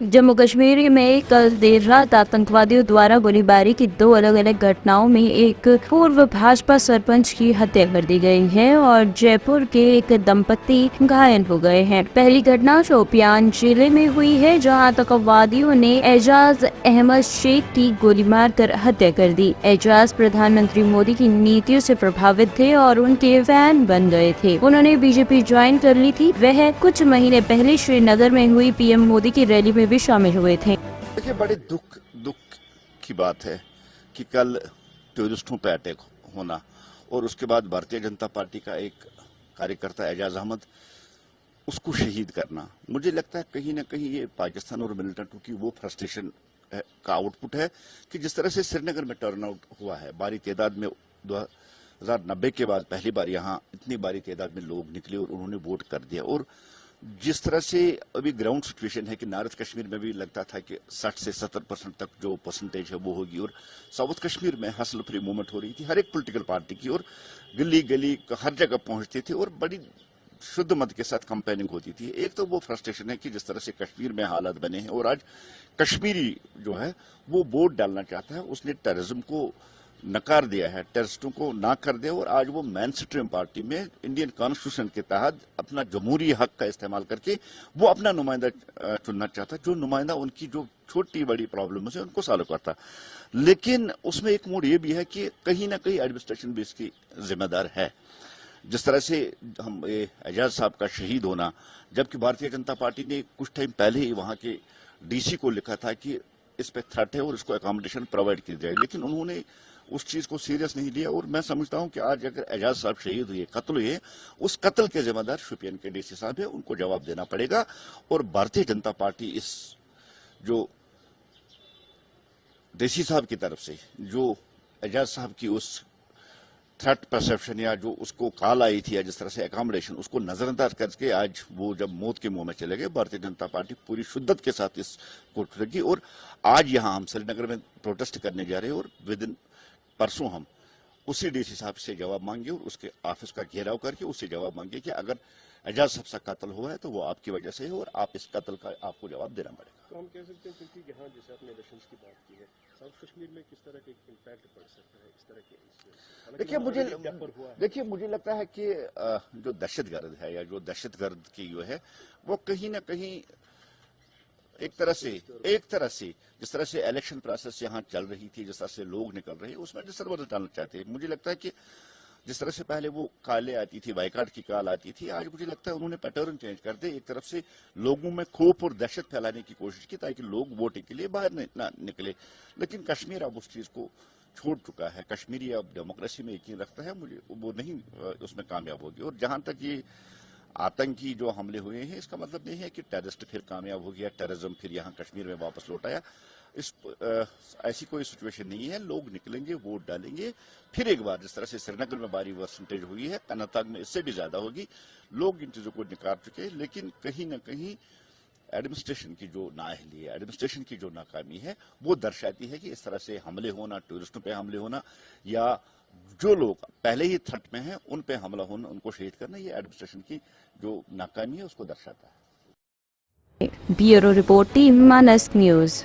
जम्मू कश्मीर में कल देर रात आतंकवादियों द्वारा गोलीबारी की दो अलग अलग घटनाओं में एक पूर्व भाजपा सरपंच की हत्या कर दी गई है और जयपुर के एक दंपति घायल हो गए हैं। पहली घटना शोपियान जिले में हुई है, जहां आतंकवादियों ने एजाज अहमद शेख की गोली मारकर हत्या कर दी। एजाज प्रधानमंत्री मोदी की नीतियों से प्रभावित थे और उनके फैन बन गए थे। उन्होंने बीजेपी ज्वाइन कर ली थी। वह कुछ महीने पहले श्रीनगर में हुई पीएम मोदी की रैली में भी शामिल हुए थे। देखिए, बड़े दुख की बात है कि कल टूरिस्टों पे अटैक होना और उसके बाद भारतीय जनता पार्टी का एक कार्यकर्ता एजाज अहमद उसको शहीद करना। मुझे लगता है कहीं ना कहीं ये पाकिस्तान और मिलिटेंटों की वो फ्रस्ट्रेशन का आउटपुट है कि जिस तरह से श्रीनगर में टर्न आउट हुआ है भारी तादाद में 2090 के बाद पहली बार यहाँ इतनी भारी तादाद में लोग निकले और उन्होंने वोट कर दिया। और जिस तरह से अभी ग्राउंड सिचुएशन है कि नॉर्थ कश्मीर में भी लगता था कि 60 से 70% तक जो परसेंटेज है वो होगी और साउथ कश्मीर में हसल फ्री मूवमेंट हो रही थी हर एक पॉलिटिकल पार्टी की और गली गली हर जगह पहुंचते थे और बड़ी शुद्ध मत के साथ कंपेनिंग होती थी। एक तो वो फ्रस्ट्रेशन है कि जिस तरह से कश्मीर में हालात बने हैं और आज कश्मीरी जो है वो वोट डालना चाहता है, उसने टेररिज्म को नकार दिया है, टेररिस्टों को ना कर दिया और आज वो मेन स्ट्रीम पार्टी में इंडियन कॉन्स्टिट्यूशन के तहत अपना जमहूरी हक का इस्तेमाल करके वो अपना नुमाइंदा चुनना चाहता, जो नुमाइंदा उनकी जो छोटी बड़ी प्रॉब्लम है उनको सॉल्व करता। लेकिन उसमें एक मोड़ ये भी है कि कहीं ना कहीं एडमिनिस्ट्रेशन भी इसकी जिम्मेदार है। जिस तरह से हम एजाज साहब का शहीद होना, जबकि भारतीय जनता पार्टी ने कुछ टाइम पहले ही वहां के डीसी को लिखा था कि इस पे थ्रेट है और इसको अकोमोडेशन प्रोवाइड की जाए, लेकिन उन्होंने उस चीज को सीरियस नहीं लिया। और मैं समझता हूं कि आज अगर एजाज साहब शहीद हुए, कत्ल हुए, उस कत्ल के जिम्मेदार शोपियान के डीसी साहब है, उनको जवाब देना पड़ेगा। और भारतीय जनता पार्टी इस जो डीसी साहब की तरफ से जो एजाज साहब की उस थ्रेट परसेप्शन या जो उसको कॉल आई थी या जिस तरह से अकोमोडेशन, उसको नजरअंदाज करके आज वो जब मौत के मुंह में चले गए, भारतीय जनता पार्टी पूरी शिद्दत के साथ इसको उठेगी। और आज यहाँ हम श्रीनगर में प्रोटेस्ट करने जा रहे हैं और विद इन परसों हम उसी डीसी साहब से जवाब मांगे और उसके ऑफिस का घेराव करके उससे जवाब मांगे कि अगर एजाज साहब का कत्ल हुआ है तो वो आपकी वजह से है और आप इस कत्ल का आपको जवाब देना पड़ेगा। तो हम कह सकते हैं क्योंकि यहाँ जैसे आपने इलेक्शंस की बात की है, साउथ कश्मीर में किस तरह के इम्पैक्ट पड़ सकता है इस तरह के? देखिए मुझे लगता है कि जो दहशतगर्द है या जो दहशतगर्द की जो है वो कहीं ना कहीं एक तरह से जिस तरह से इलेक्शन प्रोसेस यहाँ चल रही थी, जिस तरह से लोग निकल रहे हैं, उसमें डिस्टर्बेंस डालना चाहते हैं। मुझे लगता है कि जिस तरह से पहले वो कालें आती थी, बाइकाट की काल आती थी, आज मुझे लगता है उन्होंने पैटर्न चेंज कर दे। एक तरफ से लोगों में खौफ और दहशत फैलाने की कोशिश की ताकि लोग वोटिंग के लिए बाहर ना निकले। लेकिन कश्मीर अब उस चीज को छोड़ चुका है। कश्मीरी अब डेमोक्रेसी में यकीन रखता है, मुझे वो नहीं उसमें कामयाब होगी। और जहां तक ये आतंकी जो हमले हुए हैं, इसका मतलब नहीं है कि टेररिस्ट फिर कामयाब हो गया, टेररिज्म फिर यहाँ कश्मीर में वापस लौट आया। ऐसी कोई सिचुएशन नहीं है। लोग निकलेंगे, वोट डालेंगे, फिर एक बार जिस तरह से श्रीनगर में भारी परसेंटेज हुई है, तनाताग में इससे भी ज्यादा होगी। लोग इन चीजों को निकाल चुके हैं, लेकिन कहीं ना कहीं एडमिनिस्ट्रेशन की जो नाअहली है, एडमिनिस्ट्रेशन की जो नाकामी है, वो दर्शाती है कि इस तरह से हमले होना, टूरिस्टों पे हमले होना या जो लोग पहले ही थ्रेट में हैं उन पे हमला होना, उनको शहीद करना, ये एडमिनिस्ट्रेशन की जो नाकामी है उसको दर्शाता है। ब्यूरो रिपोर्ट टीम मानस न्यूज।